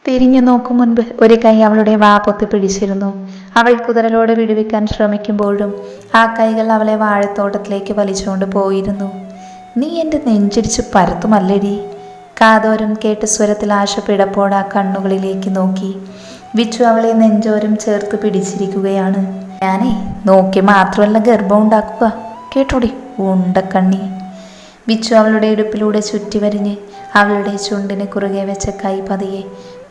തിരിഞ്ഞു നോക്കും മുൻപ് ഒരു കൈ അവളുടെ വാ പൊത്തി പിടിച്ചിരുന്നു. അവൾ കുതിരലോട് വിടുവിക്കാൻ ശ്രമിക്കുമ്പോഴും ആ കൈകൾ അവളെ വാഴത്തോട്ടത്തിലേക്ക് വലിച്ചുകൊണ്ട് പോയിരുന്നു. നീ എൻ്റെ നെഞ്ചിടിച്ച് പരത്തുമല്ലടി. കാതോരം കേട്ട് സ്വരത്തിൽ ആശ പിടപ്പോടെ ആ കണ്ണുകളിലേക്ക് നോക്കി. വിച്ചു അവളെ നെഞ്ചോരം ചേർത്ത് പിടിച്ചിരിക്കുകയാണ്. ഞാനേ നോക്കി മാത്രമല്ല ഗർഭം ഉണ്ടാക്കുക, കേട്ടോടി ഉണ്ടക്കണ്ണി. വിച്ചു അവളുടെ ഇടുപ്പിലൂടെ ചുറ്റി വരിഞ്ഞ് അവളുടെ ചുണ്ടിന് കുറുകെ വെച്ച കൈ പതിയെ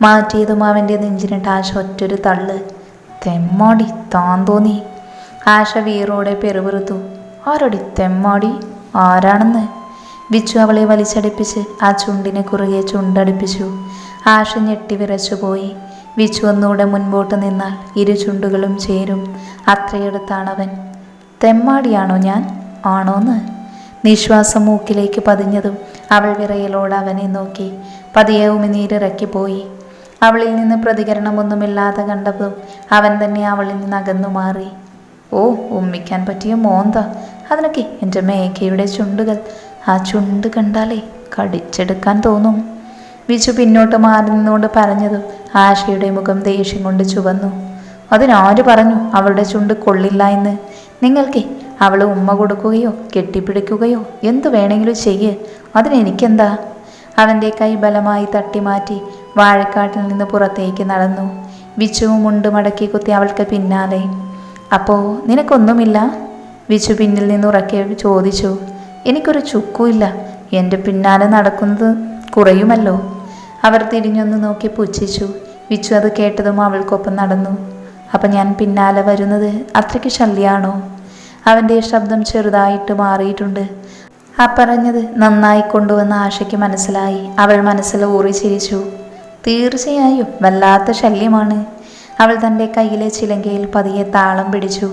മാറ്റിയതും അവൻ്റെ നെഞ്ചിനിട്ട് ആശ ഒറ്റൊരു തള്ള്. തെമ്മാടി താൻ തോന്നി. ആശ വീറോടെ പെറുപിറുത്തു. ആരോടി തെമ്മാടി? ആരാണെന്ന്? വിച്ചു അവളെ വലിച്ചടിപ്പിച്ച് ആ ചുണ്ടിന് കുറുകെ ചുണ്ടടിപ്പിച്ചു. ആശ ഞെട്ടി വിറച്ചുപോയി. വിച്ചു ഒന്നുകൂടെ മുൻപോട്ട് നിന്നാൽ ഇരു ചുണ്ടുകളും ചേരും. അത്രയെടുത്താണവൻ. തെമ്മാടിയാണോ ഞാൻ? ആണോന്ന്? നിശ്വാസം മൂക്കിലേക്ക് പതിഞ്ഞതും അവൾ വിറയലോട് അവനെ നോക്കി. പതിയെ ഉമിനീരിറക്കിപ്പോയി. അവളിൽ നിന്ന് പ്രതികരണമൊന്നുമില്ലാതെ കണ്ടതും അവൻ തന്നെ അവളിൽ നിന്ന് അകന്നു മാറി. ഓ, ഉമ്മിക്കാൻ പറ്റിയ മോന്ത. അതിനൊക്കെ എൻ്റെ മേഘയുടെ ചുണ്ടുകൾ. ആ ചുണ്ട് കണ്ടാലേ കടിച്ചെടുക്കാൻ തോന്നും. വിച്ചു പിന്നോട്ട് മാറി നിന്നുകൊണ്ട് പറഞ്ഞതും ആശയുടെ മുഖം ദേഷ്യം കൊണ്ട് ചുവന്നു. അതിനാര് പറഞ്ഞു അവളുടെ ചുണ്ട് കൊള്ളില്ല എന്ന്? നിങ്ങൾക്ക് അവൾ ഉമ്മ കൊടുക്കുകയോ കെട്ടിപ്പിടിക്കുകയോ എന്തു വേണമെങ്കിലും ചെയ്യ്, അതിനെനിക്കെന്താ? അവൻ്റെ കൈ ബലമായി തട്ടിമാറ്റി വാഴക്കാട്ടിൽ നിന്ന് പുറത്തേക്ക് നടന്നു. വിച്ചുവും മുണ്ട് മടക്കി കുത്തി അവൾക്ക് പിന്നാലെ. അപ്പോൾ നിനക്കൊന്നുമില്ല? വിച്ചു പിന്നിൽ നിന്ന് ഉറക്കെ ചോദിച്ചു. എനിക്കൊരു ചുക്കുമില്ല. എൻ്റെ പിന്നാലെ നടക്കുന്നത് കുറയുമല്ലോ. അവർ തിരിഞ്ഞൊന്ന് നോക്കി പുച്ഛിച്ചു. വിച്ചു അത് കേട്ടതും അവൾക്കൊപ്പം നടന്നു. അപ്പം ഞാൻ പിന്നാലെ വരുന്നത് അത്രയ്ക്ക് ശല്യാണോ? അവൻ്റെ ശബ്ദം ചെറുതായിട്ട് മാറിയിട്ടുണ്ട്. ആ പറഞ്ഞത് നന്നായി കൊണ്ടുവന്ന ആശയ്ക്ക് മനസ്സിലായി. അവൾ മനസ്സിൽ ഊറി ചിരിച്ചു. തീർച്ചയായും വല്ലാത്ത ശല്യമാണ്. അവൾ തൻ്റെ കയ്യിലെ ചിലങ്കയിൽ പതിയെ താളം പിടിച്ചു.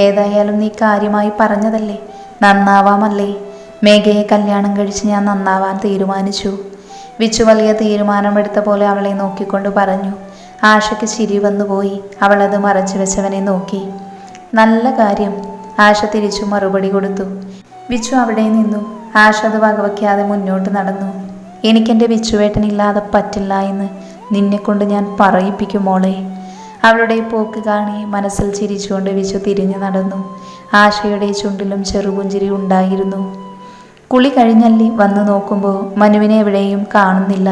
ഏതായാലും നീ കാര്യമായി പറഞ്ഞതല്ലേ, നന്നാവാമല്ലേ? മേഘയെ കല്യാണം കഴിച്ച് ഞാൻ നന്നാവാൻ തീരുമാനിച്ചു. വിച്ചു വലിയ തീരുമാനമെടുത്ത പോലെ അവളെ നോക്കിക്കൊണ്ട് പറഞ്ഞു. ആശയ്ക്ക് ചിരി വന്നുപോയി. അവളത് മറച്ചു വെച്ചവനെ നോക്കി. നല്ല കാര്യം, ആശ തിരിച്ചു മറുപടി കൊടുത്തു. വിച്ചു അവിടെ നിന്നു. ആശ അത് വകവയ്ക്കാതെ മുന്നോട്ട് നടന്നു. എനിക്കെൻ്റെ വിച്ചുവേട്ടനില്ലാതെ പറ്റില്ല എന്ന് നിന്നെക്കൊണ്ട് ഞാൻ പറയിപ്പിക്കും മോളെ. അവളുടെ പോക്ക് കാണി മനസ്സിൽ ചിരിച്ചുകൊണ്ട് വിച്ചു തിരിഞ്ഞു നടന്നു. ആശയുടെ ചുണ്ടിലും ചെറുപുഞ്ചിരി ഉണ്ടായിരുന്നു. കുളി കഴിഞ്ഞല്ലി വന്നു നോക്കുമ്പോൾ മനുവിനെ എവിടെയും കാണുന്നില്ല.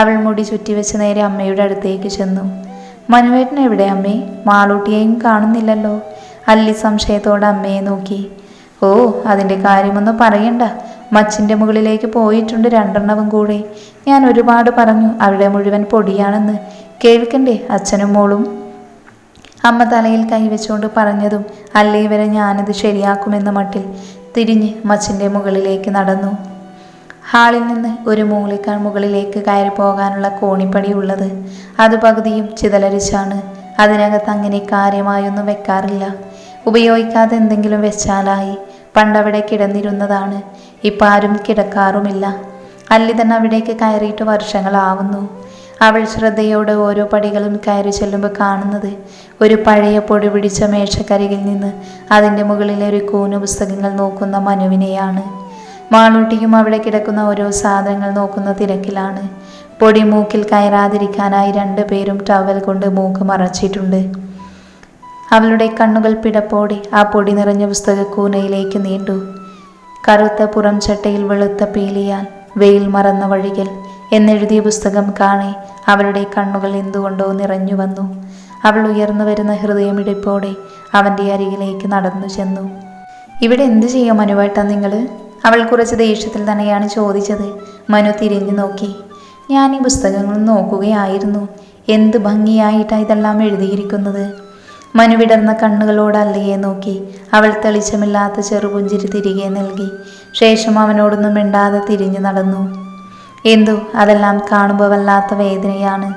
അവൾ മുടി ചുറ്റിവെച്ച് നേരെ അമ്മയുടെ അടുത്തേക്ക് ചെന്നു. മനുവേട്ടൻ എവിടെ അമ്മേ? മാളൂട്ടിയെയും കാണുന്നില്ലല്ലോ. അല്ലി സംശയത്തോടെ അമ്മയെ നോക്കി. ഓ, അതിൻ്റെ കാര്യമൊന്നും പറയണ്ട. മച്ചിൻ്റെ മുകളിലേക്ക് പോയിട്ടുണ്ട് 2 കൂടെ. ഞാൻ ഒരുപാട് പറഞ്ഞു അവിടെ മുഴുവൻ പൊടിയാണെന്ന്. കേൾക്കണ്ടേ അച്ഛനും മോളും? അമ്മ തലയിൽ കൈവച്ചുകൊണ്ട് പറഞ്ഞതും അല്ലേ വരെ ഞാനിത് ശരിയാക്കുമെന്ന മട്ടിൽ തിരിഞ്ഞ് മച്ചിൻ്റെ മുകളിലേക്ക് നടന്നു. ഹാളിൽ നിന്ന് ഒരു മൂളിക്കാൾ മുകളിലേക്ക് കയറി പോകാനുള്ള കോണിപ്പടി ഉള്ളത്. അത് പകുതിയും ചിതലരിച്ചാണ്. അതിനകത്ത് അങ്ങനെ കാര്യമായൊന്നും വെക്കാറില്ല. ഉപയോഗിക്കാതെ എന്തെങ്കിലും വെച്ചാലായി. പണ്ടവിടെ കിടന്നിരുന്നതാണ്. ഇപ്പം ആരും കിടക്കാറുമില്ല. അല്ലി തന്നെ അവിടേക്ക് കയറിയിട്ട് വർഷങ്ങളാവുന്നു. അവൾ ശ്രദ്ധയോടെ ഓരോ പടികളും കയറി ചെല്ലുമ്പോൾ കാണുന്നത് ഒരു പഴയ പൊടി പിടിച്ച മേശക്കരികിൽ നിന്ന് അതിൻ്റെ മുകളിലെ ഒരു കൂന പുസ്തകങ്ങൾ നോക്കുന്ന മനുവിനെയാണ്. മാളൂട്ടിയും അവിടെ കിടക്കുന്ന ഓരോ സാധനങ്ങൾ നോക്കുന്ന തിരക്കിലാണ്. പൊടി മൂക്കിൽ കയറാതിരിക്കാനായി 2 പേരും ടവൽ കൊണ്ട് മൂക്ക് മറച്ചിട്ടുണ്ട്. അവളുടെ കണ്ണുകൾ പിടപ്പോടെ ആ പൊടി നിറഞ്ഞ പുസ്തകക്കൂനയിലേക്ക് നീണ്ടു. കറുത്ത പുറം ചട്ടയിൽ വെളുത്ത പീലിയാൽ വെയിൽ മറന്ന വഴികൾ എന്നെഴുതിയ പുസ്തകം കാണെ അവളുടെ കണ്ണുകൾ എന്തുകൊണ്ടോ നിറഞ്ഞു വന്നു. അവൾ ഉയർന്നു വരുന്ന ഹൃദയമിടിപ്പോടെ അവൻ്റെ അരികിലേക്ക് നടന്നു ചെന്നു. ഇവിടെ എന്തു ചെയ്യാം മനുവേട്ടാ നിങ്ങൾ? അവൾ കുറച്ച് ദേഷ്യത്തിൽ തന്നെയാണ് ചോദിച്ചത്. മനു തിരിഞ്ഞു നോക്കി. ഞാൻ ഈ പുസ്തകങ്ങൾ നോക്കുകയായിരുന്നു. എന്ത് ഭംഗിയായിട്ടാണ് ഇതെല്ലാം എഴുതിയിരിക്കുന്നത്. മനു വിടർന്ന കണ്ണുകളോട് അല്ലയെ നോക്കി. അവൾ തെളിച്ചമില്ലാത്ത ചെറുപുഞ്ചിരി തിരികെ നൽകി. ശേഷം അവനോടൊന്നും മിണ്ടാതെ തിരിഞ്ഞു നടന്നു. എന്തോ അതെല്ലാം കാണുമ്പോൾ വല്ലാത്ത വേദനയാണ്.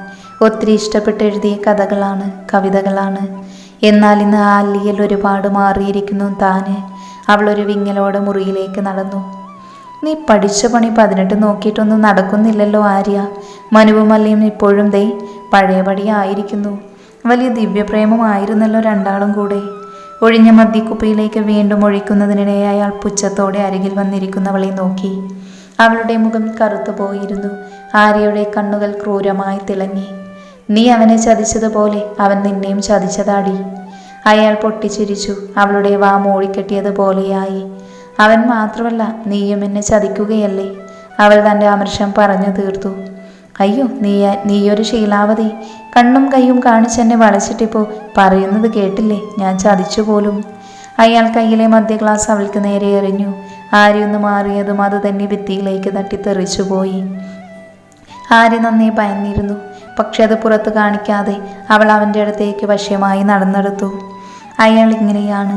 ഒത്തിരി ഇഷ്ടപ്പെട്ട് എഴുതിയ കഥകളാണ്, കവിതകളാണ്. എന്നാൽ ഇന്ന് ആ അല്ലിയിൽ ഒരുപാട് മാറിയിരിക്കുന്നു താന്. അവളൊരു വിങ്ങലോടെ മുറിയിലേക്ക് നടന്നു. നീ പഠിച്ച പണി 18 നോക്കിയിട്ടൊന്നും നടക്കുന്നില്ലല്ലോ ആര്യ. മനുവും അല്ലിയും ഇപ്പോഴും ദേ പഴയപടിയായിരിക്കുന്നു. വലിയ ദിവ്യപ്രേമമായിരുന്നല്ലോ 2 കൂടെ. ഒഴിഞ്ഞ മദ്യക്കുപ്പിയിലേക്ക് വീണ്ടും ഒഴിക്കുന്നതിനിടെ അയാൾ പുച്ഛത്തോടെ അരികിൽ വന്നിരിക്കുന്നവളെ നോക്കി. അവളുടെ മുഖം കറുത്തു പോയിരുന്നു. ആര്യയുടെ കണ്ണുകൾ ക്രൂരമായി തിളങ്ങി. നീ അവനെ ചതിച്ചതുപോലെ അവൻ നിന്നെയും ചതിച്ചതാടി. അയാൾ പൊട്ടിച്ചിരിച്ചു. അവളുടെ വാ മൂടിക്കെട്ടിയതുപോലെയായി. അവൻ മാത്രമല്ല, നീയും എന്നെ ചതിക്കുകയല്ലേ? അവൾ തൻ്റെ അമർഷം പറഞ്ഞു തീർത്തു. അയ്യോ, നീയൊരു ശീലാവതി. കണ്ണും കൈയും കാണിച്ചെന്നെ വളച്ചിട്ടിപ്പോ പറയുന്നത് കേട്ടില്ലേ? ഞാൻ ചതിച്ചു പോലും. അയാൾ കയ്യിലെ മധ്യ ഗ്ലാസ് അവൾക്ക് നേരെ എറിഞ്ഞു. ആര്യൊന്ന് മാറിയതും അത് തന്നെ ഭിത്തിയിലേക്ക് തട്ടിത്തെറിച്ചുപോയി. ആര്യ നന്നേ ഭയന്നിരുന്നു. പക്ഷെ അത് പുറത്ത് കാണിക്കാതെ അവൾ അവൻ്റെ അടുത്തേക്ക് വശ്യമായി നടന്നെടുത്തു. അയാൾ ഇങ്ങനെയാണ്.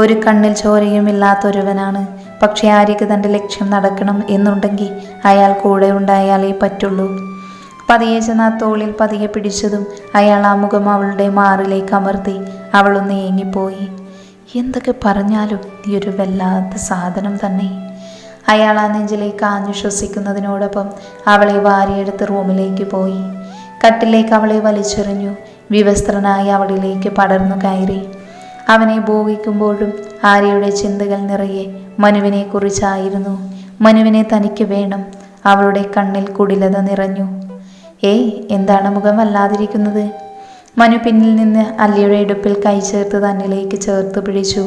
ഒരു കണ്ണിൽ ചോരയും ഇല്ലാത്തൊരുവനാണ്. പക്ഷെ ആര്യക്ക് തൻ്റെ ലക്ഷ്യം നടക്കണം എന്നുണ്ടെങ്കിൽ അയാൾ കൂടെ ഉണ്ടായാലേ പറ്റുള്ളൂ. പതിയെ ചെന്ന് ആ തോളിൽ പതിയെ പിടിച്ചതും അയാൾ ആ മുഖം അവളുടെ മാറിലേക്ക് അമർത്തി. അവളൊന്ന് ഏങ്ങിപ്പോയി. എന്തൊക്കെ പറഞ്ഞാലും നീ ഒരു വല്ലാത്ത സാധനം തന്നെ. അയാൾ ആ നെഞ്ചിലേക്ക് ആഞ്ഞു ശ്വസിക്കുന്നതിനോടൊപ്പം അവളെ വാരിയെടുത്ത് റൂമിലേക്ക് പോയി. കട്ടിലേക്ക് അവളെ വലിച്ചെറിഞ്ഞു. വിവസ്ത്രനായി അവളിലേക്ക് പടർന്നു കയറി. അവനെ ഭോഗിക്കുമ്പോഴും ആര്യയുടെ ചിന്തകൾ നിറയെ മനുവിനെ കുറിച്ചായിരുന്നു. മനുവിനെ തനിക്ക് വേണം. അവളുടെ കണ്ണിൽ കുടിലത നിറഞ്ഞു. ഏയ്, എന്താണ് മുഖം വല്ലാതിരിക്കുന്നത്? മനു പിന്നിൽ നിന്ന് അല്ലിയുടെ ഇടുപ്പിൽ കൈ ചേർത്ത് തന്നിലേക്ക് ചേർത്ത് പിടിച്ചു.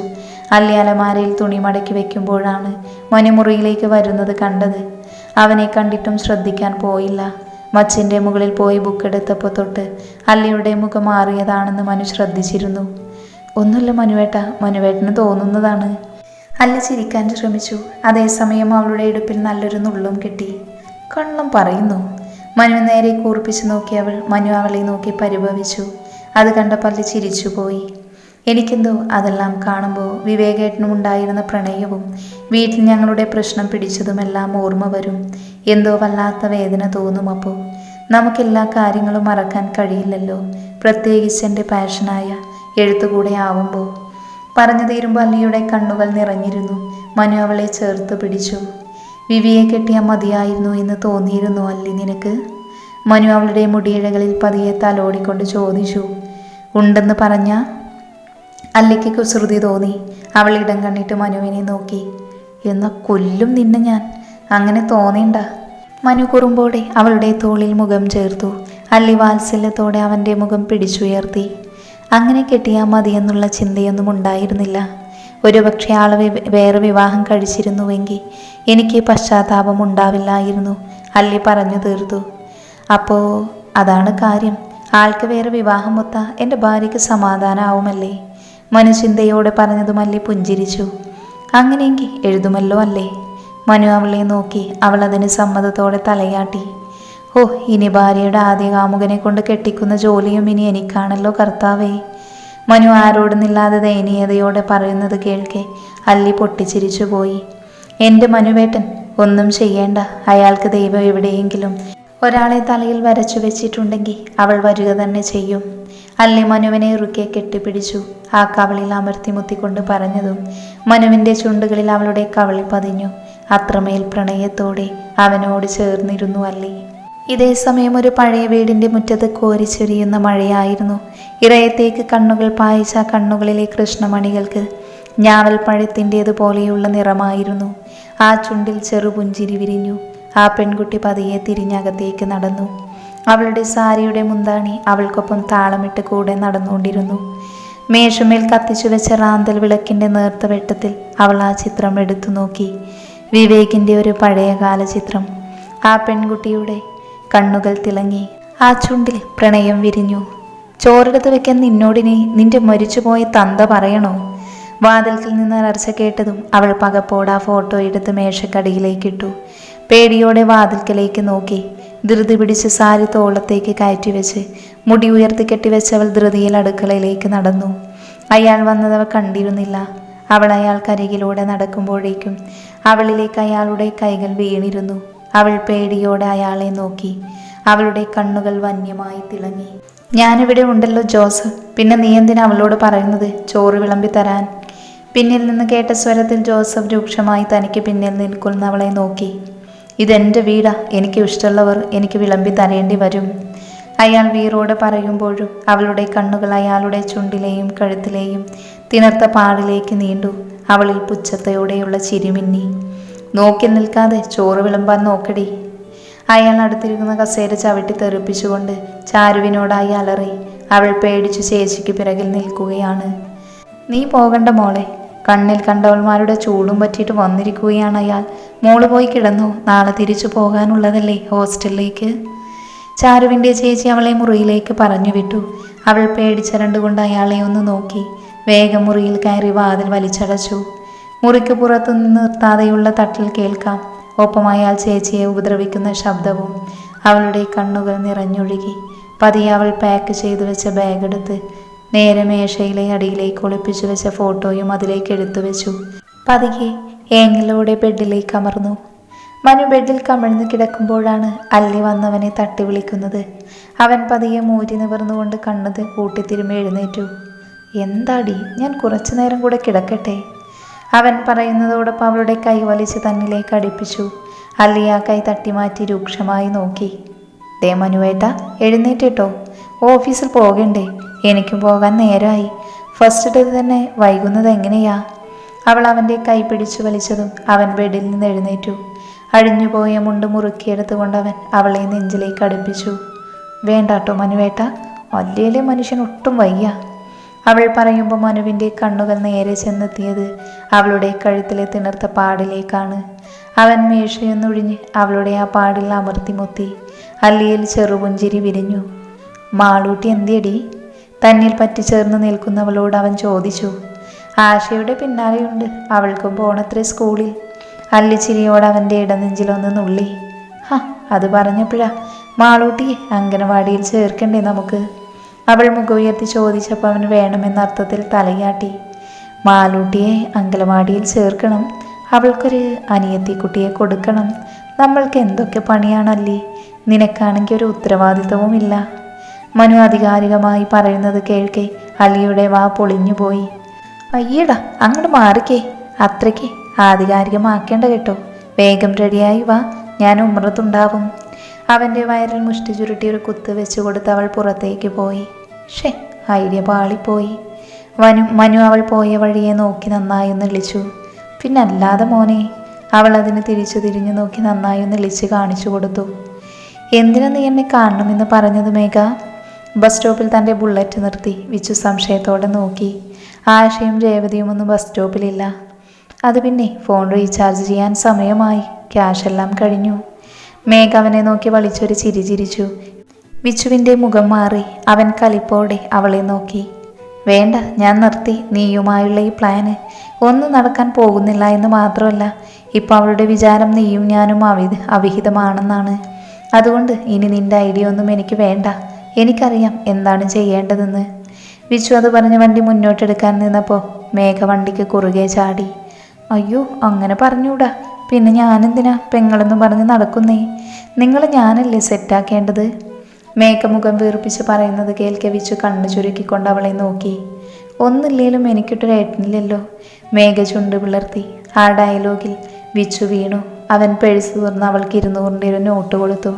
അല്ലി അലമാരയിൽ തുണി മടക്കി വെക്കുമ്പോഴാണ് മനു മുറിയിലേക്ക് വരുന്നത് കണ്ടത്. അവനെ കണ്ടിട്ടും ശ്രദ്ധിക്കാൻ പോയില്ല. മച്ചിൻ്റെ മുകളിൽ പോയി ബുക്കെടുത്തപ്പോൾ തൊട്ട് അല്ലിയുടെ മുഖം മാറിയതാണെന്ന് മനു ശ്രദ്ധിച്ചിരുന്നു. ഒന്നുമില്ല മനുവേട്ട, മനുവേട്ടന് തോന്നുന്നതാണ്. അല്ലി ചിരിക്കാൻ ശ്രമിച്ചു. അതേസമയം അവളുടെ ഇടുപ്പിൽ നല്ലൊരു നുള്ളും കിട്ടി. കള്ളം പറയുന്നു. മനു നേരെ കൂർപ്പിച്ചു നോക്കിയവൾ. മനു അവളെ നോക്കി പരിഭവിച്ചു. അത് കണ്ടപ്പോൾ അല്ലി ചിരിച്ചുപോയി. എനിക്കെന്തോ അതെല്ലാം കാണുമ്പോൾ വിവേകേട്ടനും ഉണ്ടായിരുന്ന പ്രണയവും വീട്ടിൽ ഞങ്ങളുടെ പ്രശ്നം പിടിച്ചതുമെല്ലാം ഓർമ്മ വരും. എന്തോ വല്ലാത്ത വേദന തോന്നും. അപ്പോൾ നമുക്കെല്ലാ കാര്യങ്ങളും മറക്കാൻ കഴിയില്ലല്ലോ, പ്രത്യേകിച്ച് എൻ്റെ പാഷനായ എഴുത്തുകൂടെ ആവുമ്പോൾ. പറഞ്ഞു തീരുമ്പോൾ അല്ലിയുടെ കണ്ണുകൾ നിറഞ്ഞിരുന്നു. മനു അവളെ ചേർത്ത് പിടിച്ചു. വിവിയെ കെട്ടിയാൽ മതിയായിരുന്നു എന്ന് തോന്നിയിരുന്നു അല്ലി നിനക്ക്? മനു അവളുടെ മുടിയിഴകളിൽ പതിയെ തലോടിക്കൊണ്ട് ചോദിച്ചു. ഉണ്ടെന്ന് പറഞ്ഞ അല്ലിക്ക് കുസൃതി തോന്നി. അവൾ ഇടം കണ്ണിട്ട് മനുവിനെ നോക്കി. എന്നാ കൊല്ലും നിന്നെ ഞാൻ. അങ്ങനെ തോന്നേണ്ട. മനു കുറുമ്പോടെ അവളുടെ തോളിൽ മുഖം ചേർത്തു. അല്ലി വാത്സല്യത്തോടെ അവൻ്റെ മുഖം പിടിച്ചുയർത്തി. അങ്ങനെ കെട്ടിയാൽ മതിയെന്നുള്ള ചിന്തയൊന്നും ഉണ്ടായിരുന്നില്ല. ഒരുപക്ഷെ ആൾ വേറെ വിവാഹം കഴിച്ചിരുന്നുവെങ്കിൽ എനിക്ക് പശ്ചാത്താപം ഉണ്ടാവില്ലായിരുന്നു, അല്ലി പറഞ്ഞു തീർത്തു. അപ്പോൾ അതാണ് കാര്യം. ആൾക്ക് വേറെ വിവാഹം ഒത്ത എൻ്റെ ഭാര്യയ്ക്ക് സമാധാനമാവുമല്ലേ? മനു ചിന്തയോടെ പറഞ്ഞതും അല്ലി പുഞ്ചിരിച്ചു. അങ്ങനെയെങ്കിൽ എഴുതുമല്ലോ അല്ലേ? മനു അവളെ നോക്കി. അവൾ അതിന് സമ്മതത്തോടെ തലയാട്ടി. ഓ, ഇനി ഭാര്യയുടെ ആദ്യ കാമുകനെ കൊണ്ട് കെട്ടിക്കുന്ന ജോലിയും ഇനി എനിക്കാണല്ലോ കർത്താവേ. മനു ആരോടുന്നില്ലാതെ ദയനീയതയോടെ പറയുന്നത് കേൾക്കെ അല്ലി പൊട്ടിച്ചിരിച്ചു പോയി. എൻ്റെ മനുവേട്ടൻ ഒന്നും ചെയ്യേണ്ട. അയാൾക്ക് ദൈവം എവിടെയെങ്കിലും ഒരാളെ തലയിൽ വരച്ചു വെച്ചിട്ടുണ്ടെങ്കിൽ അവൾ വരിക തന്നെ ചെയ്യും. അല്ലി മനുവിനെ ഇറുക്കെ കെട്ടിപ്പിടിച്ചു. ആ കവളിൽ അമർത്തി മുത്തിക്കൊണ്ട് പറഞ്ഞതും മനുവിൻ്റെ ചുണ്ടുകളിൽ അവളുടെ കവളി പതിഞ്ഞു. അത്രമേൽ പ്രണയത്തോടെ അവനോട് ചേർന്നിരുന്നു അല്ലി. ഇതേ സമയം ഒരു പഴയ വീടിൻ്റെ മുറ്റത്ത് കോരിച്ചൊരിയുന്ന മഴയായിരുന്നു. ഇറയത്തേക്ക് കണ്ണുകൾ പായിച്ച കണ്ണുകളിലെ കൃഷ്ണമണികൾക്ക് ഞാവൽ പഴത്തിൻ്റേതുപോലെയുള്ള നിറമായിരുന്നു. ആ ചുണ്ടിൽ ചെറുപുഞ്ചിരി വിരിഞ്ഞു. ആ പെൺകുട്ടി പതിയെ തിരിഞ്ഞകത്തേക്ക് നടന്നു. അവളുടെ സാരിയുടെ മുന്താണി അവൾക്കൊപ്പം താളമിട്ട് കൂടെ നടന്നുകൊണ്ടിരുന്നു. മേശമേൽ കത്തിച്ചു വെച്ച റാന്തൽ വിളക്കിൻ്റെ നേർത്ത വെട്ടത്തിൽ അവൾ ആ ചിത്രം എടുത്തു നോക്കി. വിവേകിൻ്റെ ഒരു പഴയകാല ചിത്രം. ആ പെൺകുട്ടിയുടെ കണ്ണുകൾ തിളങ്ങി. ആ ചുണ്ടിൽ പ്രണയം വിരിഞ്ഞു. ചോറെടുത്ത് വെക്കാൻ നിന്നോടിനി നിന്റെ മരിച്ചുപോയ തന്ത പറയണോ? വാതിൽക്കിൽ നിന്ന് അലർച്ച കേട്ടതും അവൾ പകപ്പോടെ ആ ഫോട്ടോ എടുത്ത് മേശക്കടിയിലേക്കിട്ടു. പേടിയോടെ വാതിൽക്കലേക്ക് നോക്കി. ധൃതി പിടിച്ച് സാരി തോളത്തേക്ക് കയറ്റിവെച്ച് മുടി ഉയർത്തി കെട്ടിവെച്ചവൾ ധൃതിയിൽ അടുക്കളയിലേക്ക് നടന്നു. അയാൾ വന്നതവൾ കണ്ടിരുന്നില്ല. അവൾ അയാൾക്കരികിലൂടെ നടക്കുമ്പോഴേക്കും അവളിലേക്ക് അയാളുടെ കൈകൾ വീണിരുന്നു. അവൾ പേടിയോടെ അയാളെ നോക്കി. അവളുടെ കണ്ണുകൾ വന്യമായി തിളങ്ങി. ഞാനിവിടെ ഉണ്ടല്ലോ ജോസഫ്, പിന്നെ നീ എന്തിനാ അവളോട് പറയുന്നത് ചോറ് വിളമ്പി തരാൻ? പിന്നിൽ നിന്ന് കേട്ട സ്വരത്തിൽ ജോസഫ് രൂക്ഷമായി തനിക്ക് പിന്നിൽ നിൽക്കുന്നവളെ നോക്കി. ഇതെൻ്റെ വീടാ, എനിക്ക് ഇഷ്ടമുള്ളവർ എനിക്ക് വിളമ്പി തരേണ്ടി വരും. അയാൾ വീറോടെ പറയുമ്പോഴും അവളുടെ കണ്ണുകൾ അയാളുടെ ചുണ്ടിലെയും കഴുത്തിലെയും തിണർത്ത പാടിലേക്ക് നീണ്ടു. അവളിൽ പുച്ഛത്തോടെയുള്ള ചിരിമിന്നി. നോക്കി നിൽക്കാതെ ചോറ് വിളമ്പാൻ നോക്കടി. അയാൾ അടുത്തിരിക്കുന്ന കസേര ചവിട്ടി തെറിപ്പിച്ചുകൊണ്ട് ചാരുവിനോടായി അലറി. അവൾ പേടിച്ചു ചേച്ചിക്ക് പിറകിൽ നിൽക്കുകയാണ്. നീ പോകണ്ട മോളെ. കണ്ണിൽ കണ്ടവന്മാരുടെ ചൂടും പറ്റിയിട്ട് വന്നിരിക്കുകയാണ് അയാൾ. മോള് പോയി കിടന്നു, നാളെ തിരിച്ചു പോകാനുള്ളതല്ലേ ഹോസ്റ്റലിലേക്ക്. ചാരുവിൻ്റെ ചേച്ചി അവളെ മുറിയിലേക്ക് പറഞ്ഞു വിട്ടു. അവൾ പേടിച്ചരണ്ടുകൊണ്ട് അയാളെ ഒന്ന് നോക്കി വേഗം മുറിയിൽ കയറി വാതിൽ വലിച്ചടച്ചു. മുറിക്ക് പുറത്തു നിന്ന് നിർത്താതെയുള്ള തട്ടിൽ കേൾക്കാം. ഒപ്പം അയാൾ ചേച്ചിയെ ഉപദ്രവിക്കുന്ന ശബ്ദവും. അവളുടെ കണ്ണുകൾ നിറഞ്ഞൊഴുകി. പതിയെ അവൾ പാക്ക് ചെയ്തു വെച്ച ബാഗെടുത്ത് നേരെ മേശയിലെ അടിയിലേക്ക് ഒളിപ്പിച്ചു വെച്ച ഫോട്ടോയും അതിലേക്ക് എടുത്തു വെച്ചു. പതിയെ ഏങ്ങലോടെ ബെഡിലേക്ക് അമർന്നു. മനു ബെഡിൽ കമിഴ്ന്ന് കിടക്കുമ്പോഴാണ് അല്ലി വന്നവനെ തട്ടി വിളിക്കുന്നത്. അവൻ പതിയെ മൂരി നിവർന്നുകൊണ്ട് കണ്ണത് കൂട്ടിത്തിരുമ്പി എഴുന്നേറ്റു. എന്താടി, ഞാൻ കുറച്ചു നേരം കൂടെ കിടക്കട്ടെ? അവൻ പറയുന്നതോടൊപ്പം അവളുടെ കൈ വലിച്ച് തന്നിലേക്ക് അടുപ്പിച്ചു. അല്ലി ആ കൈ തട്ടിമാറ്റി രൂക്ഷമായി നോക്കി. ദേ മനുവേട്ട, എഴുന്നേറ്റോ, ഓഫീസിൽ പോകണ്ടേ? എനിക്കും പോകാൻ നേരമായി. ഫസ്റ്റ് ഡേ തന്നെ വൈകുന്നത് എങ്ങനെയാ? അവൾ അവൻ്റെ കൈ പിടിച്ചു വലിച്ചതും അവൻ ബെഡിൽ നിന്ന് എഴുന്നേറ്റു. അഴിഞ്ഞുപോയ മുണ്ട് മുറുക്കിയെടുത്തുകൊണ്ട് അവൻ അവളെ നെഞ്ചിലേക്ക് അടുപ്പിച്ചു. വേണ്ടാട്ടോ മനുവേട്ട, അല്ലേലെ മനുഷ്യൻ ഒട്ടും വയ്യ. അവൾ പറയുമ്പോൾ മനുവിൻ്റെ കണ്ണുകൾ നേരെ ചെന്നെത്തിയത് അവളുടെ കഴുത്തിലെ തിണർത്ത പാടിലേക്കാണ്. അവൻ മേശയൊന്നൊഴിഞ്ഞ് അവളുടെ ആ പാടിൽ അമർത്തി മുത്തി. അല്ലിയിൽ ചെറുപുഞ്ചിരി വിരിഞ്ഞു. മാളൂട്ടി എന്തിയടി? തന്നിൽ പറ്റിച്ചേർന്ന് നിൽക്കുന്നവളോട് അവൻ ചോദിച്ചു. ആശയുടെ പിന്നാലെയുണ്ട്, അവൾക്കും പോണത്രേ സ്കൂളിൽ. അല്ലിച്ചിരിയോട് അവൻ്റെ ഇടനെഞ്ചിലൊന്ന് നുള്ളി. അത് പറഞ്ഞപ്പോഴാ മാളൂട്ടിയെ അംഗനവാടിയിൽ ചേർക്കണ്ടേ നമുക്ക്? അവൾ മുഖമുയർത്തി ചോദിച്ചപ്പോൾ അവന് വേണമെന്ന അർത്ഥത്തിൽ തലയാട്ടി. മാളൂട്ടിയെ അംഗനവാടിയിൽ ചേർക്കണം, അവൾക്കൊരു അനിയത്തിക്കുട്ടിയെ കൊടുക്കണം. നമ്മൾക്ക് എന്തൊക്കെ പണിയാണല്ലേ, നിനക്കാണെങ്കിൽ ഒരു ഉത്തരവാദിത്വവുമില്ല. മനു ആധികാരികമായി പറയുന്നത് കേൾക്കെ അല്ലിയുടെ വാ പൊളിഞ്ഞുപോയി. അയ്യടാ, അങ്ങോട്ട് മാറിക്കേ, അത്രയ്ക്ക് ആധികാരികമാക്കേണ്ട കേട്ടോ. വേഗം റെഡിയായി വാ, ഞാൻ ഉമ്രത്തുണ്ടാവും. അവൻ്റെ വയറിൽ മുഷ്ടി ചുരുട്ടി ഒരു കുത്ത് വെച്ച് കൊടുത്ത് അവൾ പുറത്തേക്ക് പോയി. ഐഡിയ പാളിപ്പോയി. മനു അവൾ പോയ വഴിയെ നോക്കി നന്നായി ഒന്ന് വിളിച്ചു. പിന്നല്ലാതെ മോനെ. അവൾ അതിന് തിരിച്ചു തിരിഞ്ഞു നോക്കി നന്നായി ഒന്ന് വിളിച്ച് കാണിച്ചു കൊടുത്തു. എന്തിനാ നീ എന്നെ കാണണമെന്ന് പറഞ്ഞത് മേഘ? ബസ് സ്റ്റോപ്പിൽ തൻ്റെ ബുള്ളറ്റ് നിർത്തി വിച്ചു സംശയത്തോടെ നോക്കി. ആശയും രേവതിയും ഒന്നും ബസ് സ്റ്റോപ്പിലില്ല. അത് പിന്നെ ഫോൺ റീചാർജ് ചെയ്യാൻ സമയമായി, ക്യാഷ് എല്ലാം കഴിഞ്ഞു. മേഘ അവനെ നോക്കി വലിച്ചൊരു ചിരി ചിരിച്ചു. വിച്ചുവിൻ്റെ മുഖം മാറി. അവൻ കലിപ്പോടെ അവളെ നോക്കി. വേണ്ട, ഞാൻ നിർത്തി. നീയുമായുള്ള ഈ പ്ലാന് ഒന്നും നടക്കാൻ പോകുന്നില്ല എന്ന് മാത്രമല്ല, ഇപ്പം അവളുടെ വിചാരം നീയും ഞാനും അവിഹിതമാണെന്നാണ്. അതുകൊണ്ട് ഇനി നിൻ്റെ ഐഡിയ ഒന്നും എനിക്ക് വേണ്ട. എനിക്കറിയാം എന്താണ് ചെയ്യേണ്ടതെന്ന്. വിച്ചു അത് പറഞ്ഞ് വണ്ടി മുന്നോട്ടെടുക്കാൻ നിന്നപ്പോൾ മേഘ വണ്ടിക്ക് കുറുകെ ചാടി. അയ്യോ, അങ്ങനെ പറഞ്ഞൂടാ. പിന്നെ ഞാനെന്തിനാ പെങ്ങളെന്ന് പറഞ്ഞ് നടക്കുന്നേ? നിങ്ങൾ ഞാനല്ലേ സെറ്റാക്കേണ്ടത്? മേഘ മുഖം വീർപ്പിച്ച് പറയുന്നത് കേൾക്കെ വിച്ചു കണ്ണു ചുരുക്കിക്കൊണ്ട് അവളെ നോക്കി. ഒന്നില്ലേലും എനിക്കിട്ടൊരു ഏട്ടനില്ലല്ലോ. മേഘ ചുണ്ട് പിളർത്തി. ആ ഡയലോഗിൽ വിച്ചു വീണു. അവൻ പേഴ്സ് തുറന്ന് അവൾക്ക് 200 ഒരു നോട്ട് കൊടുത്തു.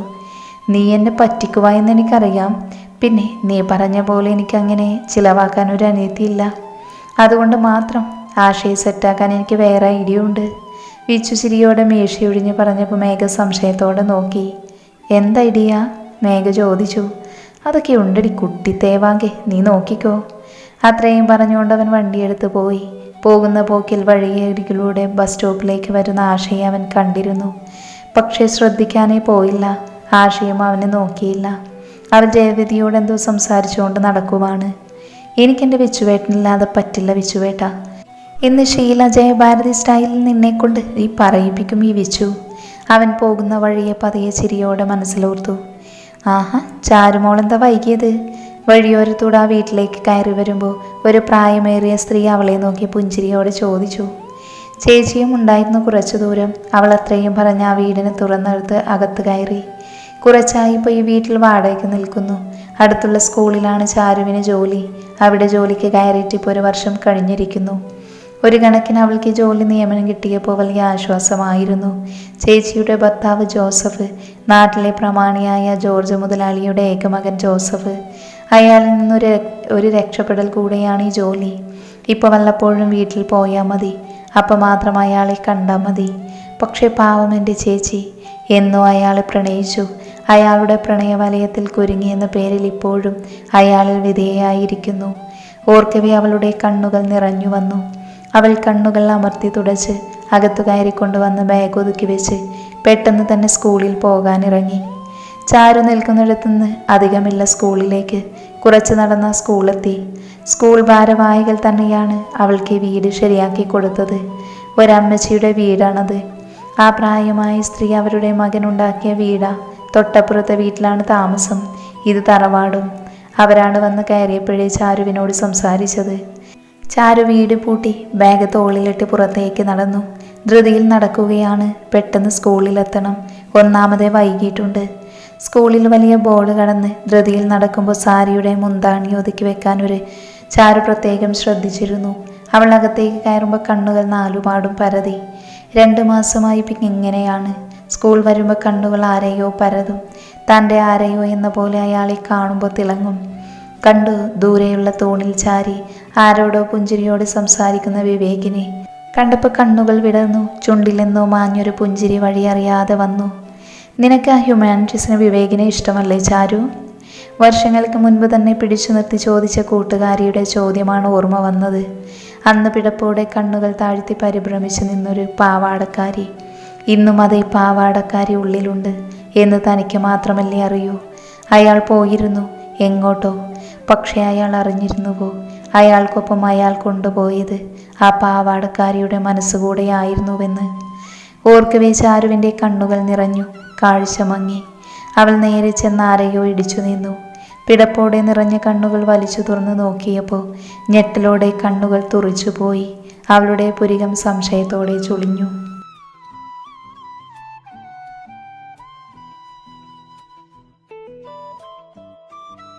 നീ എന്നെ പറ്റിക്കുവായെന്ന് എനിക്കറിയാം. പിന്നെ നീ പറഞ്ഞ പോലെ എനിക്കങ്ങനെ ചിലവാക്കാൻ ഒരു അനിയത്തിയില്ല. അതുകൊണ്ട് മാത്രം ആശയെ സെറ്റാക്കാൻ എനിക്ക് വേറെ ഐഡിയ ഉണ്ട്. വിച്ചു ചിരിയോടെ മേശയൊഴിഞ്ഞ് പറഞ്ഞപ്പോൾ മേഘ സംശയത്തോടെ നോക്കി. എന്ത് ഐഡിയ? മേഘ ചോദിച്ചു. അതൊക്കെ ഉണ്ടടി കുട്ടി തേവാങ്കെ, നീ നോക്കിക്കോ. അത്രയും പറഞ്ഞുകൊണ്ട് അവൻ വണ്ടിയെടുത്ത് പോയി. പോകുന്ന പോക്കിൽ വഴിയരികിലൂടെ ബസ് സ്റ്റോപ്പിലേക്ക് വരുന്ന ആശയെ അവൻ കണ്ടിരുന്നു. പക്ഷേ ശ്രദ്ധിക്കാനേ പോയില്ല. ആശയും അവനെ നോക്കിയില്ല. അവൻ രേവതിയോട് എന്തോ സംസാരിച്ചുകൊണ്ട് നടക്കുവാണ്. എനിക്കെൻ്റെ വിച്ചുവേട്ടനില്ലാതെ പറ്റില്ല വിച്ചുവേട്ട. ഇന്ന് ഷീല ജയഭാരതി സ്റ്റൈലിൽ നിന്നെക്കൊണ്ട് ഈ പറയിപ്പിക്കും ഈ വിച്ചു. അവൻ പോകുന്ന വഴിയെ പതിയെ ചിരിയോടെ മനസ്സിലോർത്തു. ആഹാ, ചാരുമോളെന്താ വൈകിയത്? വഴിയോരത്തൂടെ ആ വീട്ടിലേക്ക് കയറി വരുമ്പോൾ ഒരു പ്രായമേറിയ സ്ത്രീ അവളെ നോക്കി പുഞ്ചിരിയോടെ ചോദിച്ചു. ചേച്ചിയും ഉണ്ടായിരുന്നു കുറച്ചു ദൂരം. അവൾ അത്രയും പറഞ്ഞ് ആ വീടിന് തുറന്നെടുത്ത് അകത്ത് കയറി. കുറച്ചായി ഇപ്പോൾ ഈ വീട്ടിൽ വാടകയ്ക്ക് നിൽക്കുന്നു. അടുത്തുള്ള സ്കൂളിലാണ് ചാരുവിന് ജോലി. അവിടെ ജോലിക്ക് കയറിയിട്ട് ഇപ്പോൾ 1 വർഷം കഴിഞ്ഞിരിക്കുന്നു. ഒരു കണക്കിന് അവൾക്ക് ജോലി നിയമനം കിട്ടിയപ്പോൾ വലിയ ആശ്വാസമായിരുന്നു. ചേച്ചിയുടെ ഭർത്താവ് ജോസഫ്, നാട്ടിലെ പ്രമാണിയായ ജോർജ് മുതലാളിയുടെ ഏകമകൻ ജോസഫ്. അയാളിൽ നിന്നൊരു രക്ഷപ്പെടൽ കൂടെയാണ് ഈ ജോലി. ഇപ്പോൾ വല്ലപ്പോഴും വീട്ടിൽ പോയാൽ മതി. അപ്പം മാത്രം അയാളെ കണ്ടാൽ മതി. പക്ഷേ പാവം എൻ്റെ ചേച്ചി എന്നോ അയാളെ പ്രണയിച്ചു. അയാളുടെ പ്രണയവലയത്തിൽ കുരുങ്ങിയെന്ന പേരിൽ ഇപ്പോഴും അയാളിൽ വിധേയായിരിക്കുന്നു. ഓർക്കവേ അവളുടെ കണ്ണുകൾ നിറഞ്ഞു വന്നു. അവൾ കണ്ണുകൾ അമർത്തി തുടച്ച് അകത്തു കയറിക്കൊണ്ടുവന്ന് ബാഗ് ഒതുക്കി വെച്ച് പെട്ടെന്ന് തന്നെ സ്കൂളിൽ പോകാനിറങ്ങി. ചാരു നിൽക്കുന്നിടത്തുനിന്ന് അധികമില്ല സ്കൂളിലേക്ക്. കുറച്ച് നടന്ന സ്കൂളെത്തി. സ്കൂൾ ഭാരവാഹികൾ തന്നെയാണ് അവൾക്ക് വീട് ശരിയാക്കി കൊടുത്തത്. ഒരമ്മച്ചിയുടെ വീടാണത്. ആ പ്രായമായ സ്ത്രീ അവരുടെ മകനുണ്ടാക്കിയ വീടാ. തൊട്ടപ്പുറത്തെ വീട്ടിലാണ് താമസം. ഇത് തറവാടും. അവരാണ് വന്ന് കയറിയപ്പോഴേ ചാരുവിനോട് സംസാരിച്ചത്. ചാരു വീട് പൂട്ടി ബാഗ് തോളിലിട്ട് പുറത്തേക്ക് നടന്നു. ധൃതിയിൽ നടക്കുകയാണ്. പെട്ടെന്ന് സ്കൂളിലെത്തണം. ഒന്നാമതേ വൈകിട്ടുണ്ട്. സ്കൂളിൽ വലിയ ബോർഡ് കടന്ന് ധൃതിയിൽ നടക്കുമ്പോൾ സാരിയുടെ മുന്താണി ഒതുക്കി വെക്കാൻ ചാരു പ്രത്യേകം ശ്രദ്ധിച്ചിരുന്നു. അവൾ അകത്തേക്ക് കയറുമ്പോൾ കണ്ണുകൾ നാലുപാടും പരതി. 2 മാസമായി പിന്നെ ഇങ്ങനെയാണ്. സ്കൂൾ വരുമ്പോൾ കണ്ണുകൾ ആരെയോ പരതും. തൻ്റെ ആരെയോ എന്ന പോലെ അയാളെ കാണുമ്പോൾ തിളങ്ങും. കണ്ടു ദൂരെയുള്ള തൂണിൽ ചാരി ആരോടോ പുഞ്ചിരിയോട് സംസാരിക്കുന്ന വിവേകിനെ കണ്ടപ്പോൾ കണ്ണുകൾ വിടർന്നു. ചുണ്ടിലെന്നോ മാഞ്ഞൊരു പുഞ്ചിരി വഴിയറിയാതെ വന്നു. നിനക്ക് ആ ഹ്യൂമാനിറ്റീസിന് വിവേകിനെ ഇഷ്ടമല്ലേ ചാരു? വർഷങ്ങൾക്ക് മുൻപ് തന്നെ പിടിച്ചു നിർത്തി ചോദിച്ച കൂട്ടുകാരിയുടെ ചോദ്യമാണ് ഓർമ്മ വന്നത്. അന്ന് പിടപ്പോടെ കണ്ണുകൾ താഴ്ത്തി പരിഭ്രമിച്ചു നിന്നൊരു പാവാടക്കാരി. ഇന്നും അതേ പാവാടക്കാരി ഉള്ളിലുണ്ട് എന്ന് തനിക്ക് മാത്രമല്ലേ അറിയൂ. അയാൾ പോയിരുന്നു എങ്ങോട്ടോ. പക്ഷേ അയാൾ അറിഞ്ഞിരുന്നുവോ? അയാൾക്കൊപ്പം അയാൾ കൊണ്ടുപോയത് ആ പാവാടക്കാരിയുടെ മനസ്സുകൂടെയായിരുന്നുവെന്ന്. ഓർക്കവേ ചാരുവിൻ്റെ കണ്ണുകൾ നിറഞ്ഞു. കാഴ്ച മങ്ങി. അവൾ നേരെ ചെന്ന് ആരെയോ ഇടിച്ചു നിന്നു. പിടപ്പോടെ നിറഞ്ഞ കണ്ണുകൾ വലിച്ചു തുറന്നു നോക്കിയപ്പോൾ ഞെട്ടലോടെ കണ്ണുകൾ തുറിച്ചുപോയി. അവളുടെ പുരികം സംശയത്തോടെ ചുളിഞ്ഞു.